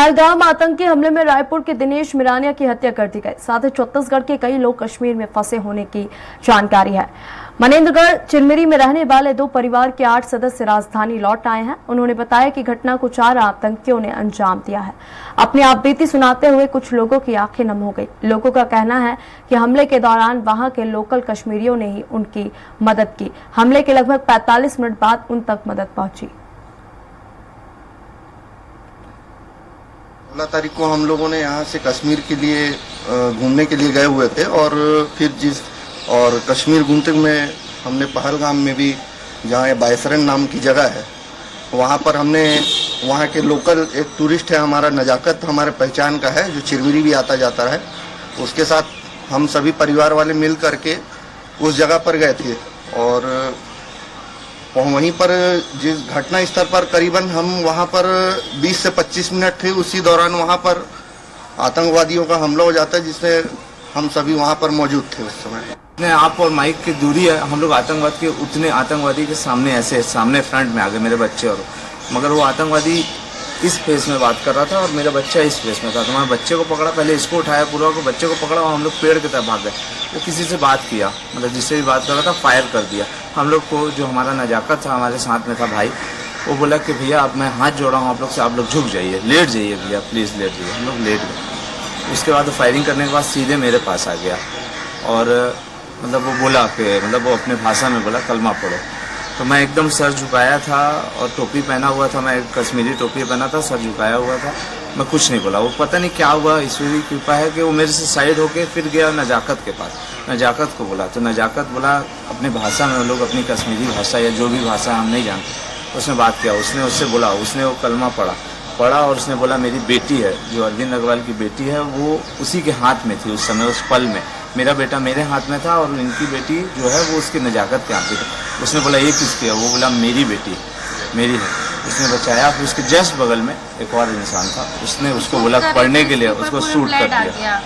पहलगाम आतंकी हमले में रायपुर के दिनेश मिरानिया की हत्या कर दी गई। साथ ही छत्तीसगढ़ के कई लोग कश्मीर में फंसे होने की जानकारी है। मनेन्द्रगढ़ चिरमिरी में रहने वाले दो परिवार के 8 सदस्य राजधानी लौट आए हैं। उन्होंने बताया कि घटना को 4 आतंकियों ने अंजाम दिया है। अपनी आपबीती सुनाते हुए कुछ लोगों की आंखें नम हो गई। लोगों का कहना है कि हमले के दौरान वहां के लोकल कश्मीरियों ने ही उनकी मदद की। हमले के लगभग 45 मिनट बाद उन तक मदद पहुंची। 16 तारीख को हम लोगों ने यहाँ से कश्मीर के लिए घूमने के लिए गए हुए थे और कश्मीर घूमते में हमने पहलगाम में भी, जहाँ ये बायसरन नाम की जगह है, वहाँ पर हमने वहाँ के लोकल एक टूरिस्ट है हमारा नजाकत, हमारे पहचान का है, जो चिरमिरी भी आता जाता है, उसके साथ हम सभी परिवार वाले मिल करके उस जगह पर गए थे। और वहीं पर जिस घटना स्थल पर करीबन हम वहाँ पर 20 से 25 मिनट थे, उसी दौरान वहाँ पर आतंकवादियों का हमला हो जाता है, जिसमें हम सभी वहाँ पर मौजूद थे उस समय। इतने आप और माइक की दूरी है, हम लोग आतंकवाद के उतने आतंकवादी के सामने ऐसे सामने फ्रंट में आ गए मेरे बच्चे, और मगर वो आतंकवादी इस फेस में बात कर रहा था और मेरा बच्चा इस फेस में था। तो मैं बच्चे को पकड़ा, पहले इसको उठाया पूरा को, बच्चे को पकड़ा और हम लोग पेड़ की तरफ भाग गए। वो किसी से बात किया, मतलब जिससे भी बात कर रहा था फायर कर दिया। हम लोग को जो हमारा नजाकत था, हमारे साथ में था भाई, वो बोला कि भैया अब मैं हाथ जोड़ा हूँ आप लोग से, आप लोग झुक जाइए, लेट जाइए भैया, प्लीज़ लेट जाइए। हम लोग लेट गए। उसके बाद फायरिंग करने के बाद सीधे मेरे पास आ गया और मतलब वो बोला कि मतलब वो अपने भाषा में बोला कलमा पढ़ो। तो मैं एकदम सर झुकाया था और टोपी पहना हुआ था, मैं कश्मीरी टोपी पहना था, सर झुकाया हुआ था, मैं कुछ नहीं बोला। वो पता नहीं क्या हुआ, ईश्वर की कृपा है कि वो मेरे से साइड होके फिर गया नजाकत के पास, नजाकत को बोला। तो नजाकत बोला अपनी भाषा में, वो लोग अपनी कश्मीरी भाषा या जो भी भाषा हम नहीं जानते, उसने बात किया, उसने उससे बोला, उसने वो कलमा पढ़ा और उसने बोला मेरी बेटी है, जो अरविंद अग्रवाल की बेटी है, वो उसी के हाथ में थी उस समय, उस पल में। मेरा बेटा मेरे हाथ में था और इनकी बेटी जो है वो उसकी नजाकत के हाथ में थी। उसने बोला ये किसकी है? वो बोला मेरी बेटी मेरी है। उसने बचाया। फिर उसके जस्ट बगल में एक और इंसान था, उसने उसको बोला पढ़ने के लिए, उसको शूट कर दिया।